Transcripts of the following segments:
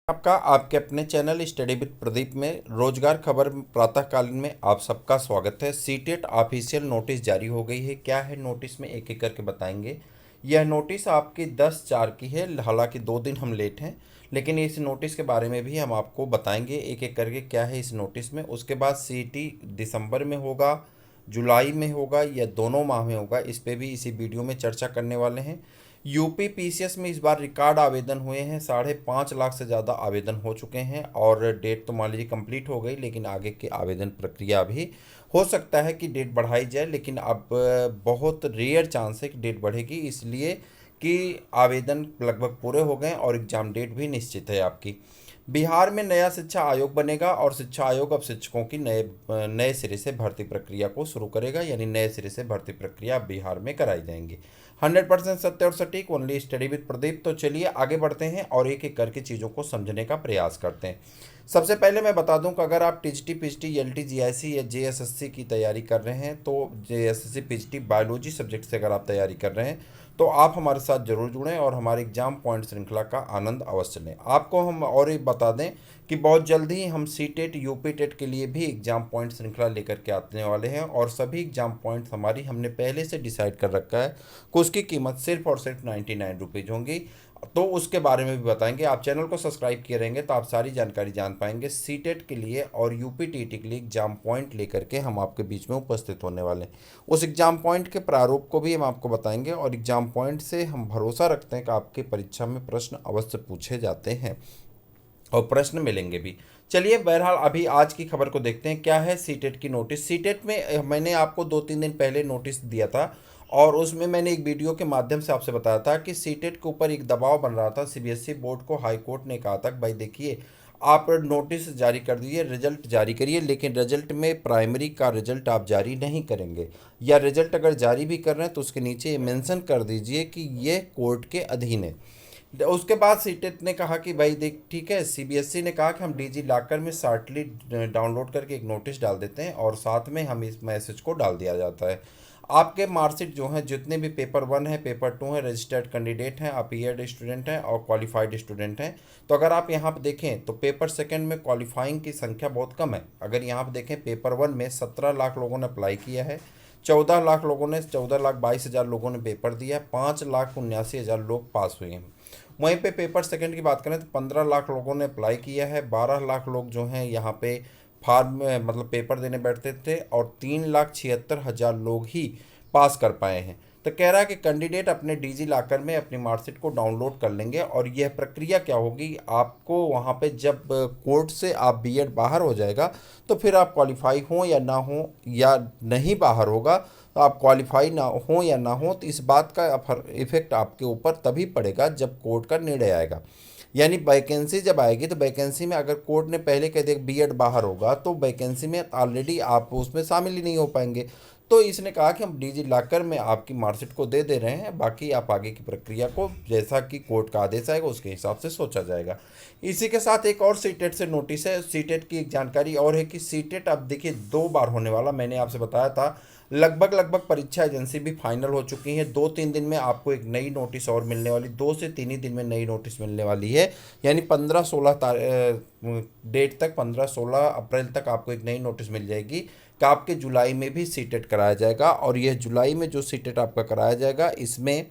आपका आपके अपने चैनल स्टडी विद प्रदीप में रोजगार खबर प्रातःकालीन में आप सबका स्वागत है। सीटेट ऑफिशियल नोटिस जारी हो गई है। क्या है नोटिस में एक एक करके बताएंगे। यह नोटिस आपकी 10/4 की है। हालांकि 2 दिन हम लेट हैं, लेकिन इस नोटिस के बारे में भी हम आपको बताएंगे एक एक करके क्या है इस नोटिस में। उसके बाद सीटी दिसंबर में होगा, जुलाई में होगा या दोनों माह में होगा, इस पे भी इसी वीडियो में चर्चा करने वाले हैं। यूपी पीसीएस में इस बार रिकॉर्ड आवेदन हुए हैं। 5.5 लाख से ज़्यादा आवेदन हो चुके हैं और डेट तो मान लीजिए कंप्लीट हो गई, लेकिन आगे की आवेदन प्रक्रिया भी हो सकता है कि डेट बढ़ाई जाए, लेकिन अब बहुत रेयर चांस है कि डेट बढ़ेगी, इसलिए कि आवेदन लगभग पूरे हो गए और एग्ज़ाम डेट भी निश्चित है आपकी। बिहार में नया शिक्षा आयोग बनेगा और शिक्षा आयोग अब शिक्षकों की नए नए सिरे से भर्ती प्रक्रिया को शुरू करेगा, यानी नए सिरे से भर्ती प्रक्रिया बिहार में कराई जाएंगी। 100% सत्य और सटीक, ओनली स्टडी विद प्रदीप। तो चलिए आगे बढ़ते हैं और एक एक करके चीज़ों को समझने का प्रयास करते हैं। सबसे पहले मैं बता दूं कि अगर आप टीजीटी पीजीटी एलटी जीआईसी या जेएसएससी की तैयारी कर रहे हैं, तो जेएसएससी पीजीटी बायोलॉजी सब्जेक्ट से अगर आप तैयारी कर रहे हैं तो आप हमारे साथ जरूर जुड़ें और हमारे एग्जाम पॉइंट श्रृंखला का आनंद अवश्य लें। आपको हम और एक बता दें कि बहुत जल्द ही हम सी टेट यूपी टेट के लिए भी एग्जाम पॉइंट श्रृंखला लेकर के आने वाले हैं और सभी एग्जाम पॉइंट्स हमारी हमने पहले से डिसाइड कर रखा है कि उसकी कीमत सिर्फ और सिर्फ 99 रुपीज़ होंगी। तो उसके बारे में भी बताएंगे। आप चैनल को सब्सक्राइब किए रहेंगे तो आप सारी जानकारी जान पाएंगे। सीटेट के लिए और यूपी टीटी के लिए एग्जाम पॉइंट लेकर के हम आपके बीच में उपस्थित होने वाले हैं। उस एग्जाम पॉइंट के प्रारूप को भी हम आपको बताएंगे और एग्जाम पॉइंट से हम भरोसा रखते हैं कि आपकी परीक्षा में प्रश्न अवश्य पूछे जाते हैं और प्रश्न मिलेंगे भी। चलिए बहरहाल अभी आज की खबर को देखते हैं। क्या है सीटेट की नोटिस। सीटेट में मैंने आपको 2-3 दिन पहले नोटिस दिया था और उसमें मैंने एक वीडियो के माध्यम से आपसे बताया था कि सीटेट के ऊपर एक दबाव बन रहा था। सीबीएसई बोर्ड को हाई कोर्ट ने कहा था कि भाई देखिए, आप नोटिस जारी कर दीजिए, रिजल्ट जारी करिए, लेकिन रिजल्ट में प्राइमरी का रिजल्ट आप जारी नहीं करेंगे, या रिजल्ट अगर जारी भी कर रहे हैं तो उसके नीचे ये मेंशन कर दीजिए कि ये कोर्ट के अधीन है। उसके बाद सीटेट ने कहा कि भाई देख ठीक है, सीबीएसई ने कहा कि हम डीजी लॉकर में शॉर्टली डाउनलोड करके एक नोटिस डाल देते हैं और साथ में हम इस मैसेज को डाल दिया जाता है। आपके मार्कशीट जो हैं, जितने भी पेपर 1 है, पेपर 2 है, रजिस्टर्ड कैंडिडेट हैं, अपीयर्ड स्टूडेंट हैं और क्वालिफाइड स्टूडेंट हैं। तो अगर आप यहाँ पर देखें तो पेपर सेकंड में क्वालिफाइंग की संख्या बहुत कम है। अगर यहाँ पर देखें पेपर 1 में 17 लाख लोगों ने अप्लाई किया है, 14,22,000 लोगों ने पेपर दिया, 5,79,000 लोग पास हुए हैं। वहीं पे पेपर सेकंड की बात करें तो 15 लाख लोगों ने अप्लाई किया है, 12 लाख लोग जो हैं यहाँ पे फॉर्म में मतलब पेपर देने बैठते थे और 3,76,000 लोग ही पास कर पाए हैं। तो कह रहा है कि कैंडिडेट अपने डिजी लॉकर में अपनी मार्कशीट को डाउनलोड कर लेंगे और यह प्रक्रिया क्या होगी, आपको वहाँ पे जब कोर्ट से आप बीएड बाहर हो जाएगा तो फिर आप क्वालिफाई हों या ना हो, या नहीं बाहर होगा तो आप क्वालिफाई ना हो या ना हो, तो इस बात का इफेक्ट आपके ऊपर तभी पड़ेगा जब कोर्ट का निर्णय आएगा। यानी वैकेंसी जब आएगी तो वैकेंसी में अगर कोर्ट ने पहले कह दिया बीएड बाहर होगा तो वैकेंसी में ऑलरेडी आप उसमें शामिल ही नहीं हो पाएंगे। तो इसने कहा कि हम डिजी लॉकर में आपकी मार्कशीट को दे दे रहे हैं, बाकी आप आगे की प्रक्रिया को जैसा कि कोर्ट का आदेश आएगा उसके हिसाब से सोचा जाएगा। इसी के साथ एक और सीटेट से नोटिस है। सीटेट की एक जानकारी और है कि सीटेट अब देखिए 2 बार होने वाला, मैंने आपसे बताया था। लगभग परीक्षा एजेंसी भी फाइनल हो चुकी है। 2-3 दिन में आपको एक नई नोटिस और मिलने वाली, 2 से 3 ही दिन में नई नोटिस मिलने वाली है। यानी 15-16 डेट तक, 15-16 अप्रैल तक आपको एक नई नोटिस मिल जाएगी कि आपके जुलाई में भी सीटेट कराया जाएगा। और यह जुलाई में जो सीटेट आपका कराया जाएगा, इसमें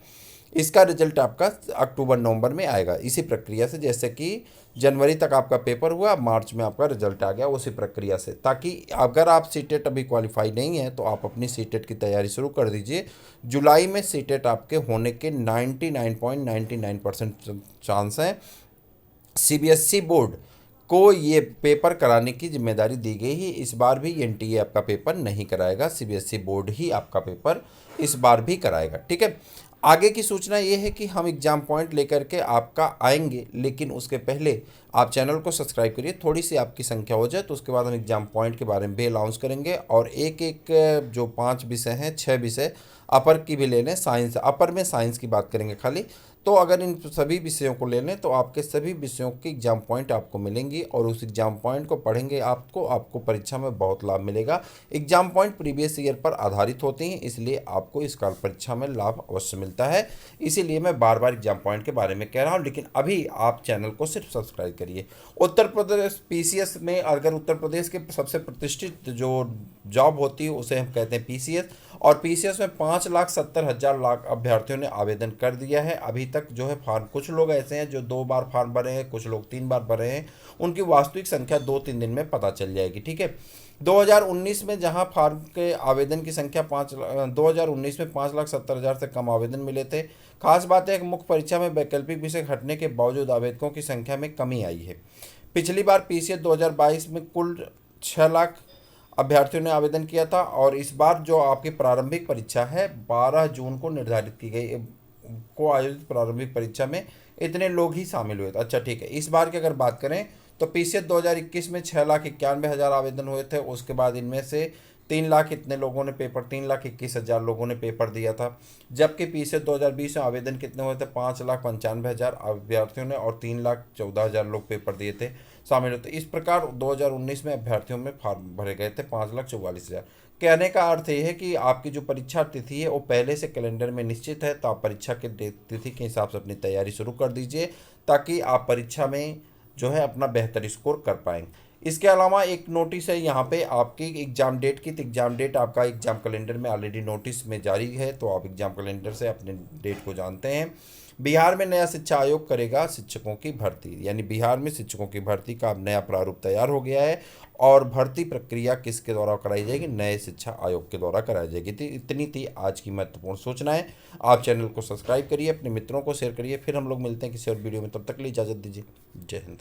इसका रिजल्ट आपका अक्टूबर-नवंबर में आएगा। इसी प्रक्रिया से, जैसे कि जनवरी तक आपका पेपर हुआ, मार्च में आपका रिजल्ट आ गया, उसी प्रक्रिया से। ताकि अगर आप सीटेट अभी क्वालिफाई नहीं है तो आप अपनी सीटेट की तैयारी शुरू कर दीजिए। जुलाई में सीटेट आपके होने के 99.99% चांस हैं। सीबीएसई बोर्ड को ये पेपर कराने की जिम्मेदारी दी गई है। इस बार भी एनटीए आपका पेपर नहीं कराएगा, सीबीएसई बोर्ड ही आपका पेपर इस बार भी कराएगा। ठीक है, आगे की सूचना ये है कि हम एग्ज़ाम पॉइंट लेकर के आपका आएंगे, लेकिन उसके पहले आप चैनल को सब्सक्राइब करिए। थोड़ी सी आपकी संख्या हो जाए तो उसके बाद हम एग्ज़ाम पॉइंट के बारे में भी अनाउंस करेंगे और एक एक जो 5 विषय हैं, 6 विषय अपर की भी ले लें। साइंस अपर में साइंस की बात करेंगे खाली, तो अगर इन सभी विषयों को ले लें तो आपके सभी विषयों की एग्जाम पॉइंट आपको मिलेंगी और उस एग्जाम पॉइंट को पढ़ेंगे आपको परीक्षा में बहुत लाभ मिलेगा। एग्जाम पॉइंट प्रीवियस ईयर पर आधारित होती हैं, इसलिए आपको इस काल परीक्षा में लाभ अवश्य मिलता है। इसीलिए मैं बार बार एग्जाम पॉइंट के बारे में कह रहा हूँ, लेकिन अभी आप चैनल को सिर्फ सब्सक्राइब करिए। उत्तर प्रदेश पीसीएस में, अगर उत्तर प्रदेश के सबसे प्रतिष्ठित जो जॉब होती है उसे हम कहते हैं पीसीएस, और पीसीएस में 5,70,000 लाख अभ्यर्थियों ने आवेदन कर दिया है अभी तक। जो है फॉर्म, कुछ लोग ऐसे हैं जो 2 बार फॉर्म भरे हैं, कुछ लोग 3 बार भरे हैं, उनकी वास्तविक संख्या 2-3 दिन में पता चल जाएगी। ठीक है, 2019 में जहां फॉर्म के आवेदन की संख्या 2019 में 5,70,000 से कम आवेदन मिले थे। खास बात है कि मुख्य परीक्षा में वैकल्पिक विषय हटने के बावजूद आवेदकों की संख्या में कमी आई है। पिछली बार पीसीएस 2022 में कुल 6 लाख अभ्यर्थियों ने आवेदन किया था, और इस बार जो आपकी प्रारंभिक परीक्षा है 12 जून को निर्धारित की गई को आयोजित प्रारंभिक परीक्षा में इतने लोग ही शामिल हुए थे। अच्छा ठीक है, इस बार की अगर बात करें तो पीसीएस 2021 में 6,91,000 आवेदन हुए थे। उसके बाद इनमें से 3 लाख इतने लोगों ने पेपर 3,21,000 लोगों ने पेपर दिया था। जबकि पीसीएस 2020 में आवेदन कितने हुए थे? 5,95,000 अभ्यर्थियों ने और 3,14,000 लोग पेपर दिए थे, शामिल होते। इस प्रकार 2019 में अभ्यर्थियों में फॉर्म भरे गए थे 5,44,000। कहने का अर्थ ये है कि आपकी जो परीक्षा तिथि है वो पहले से कैलेंडर में निश्चित है, तो आप परीक्षा के तिथि के हिसाब से अपनी तैयारी शुरू कर दीजिए, ताकि आप परीक्षा में जो है अपना बेहतर स्कोर कर पाएंगे। इसके अलावा एक नोटिस है यहाँ पे आपकी एग्जाम डेट की, तो एग्जाम डेट आपका एग्जाम कैलेंडर में ऑलरेडी नोटिस में जारी है, तो आप एग्जाम कैलेंडर से अपने डेट को जानते हैं। बिहार में नया शिक्षा आयोग करेगा शिक्षकों की भर्ती, यानी बिहार में शिक्षकों की भर्ती का अब नया प्रारूप तैयार हो गया है, और भर्ती प्रक्रिया किसके द्वारा कराई जाएगी? नए शिक्षा आयोग के द्वारा कराई जाएगी। तो इतनी थी आज की महत्वपूर्ण सूचनाएं। आप चैनल को सब्सक्राइब करिए, अपने मित्रों को शेयर करिए। फिर हम लोग मिलते हैं किसी और वीडियो में, तब तक के लिए इजाज़त दीजिए। जय हिंद।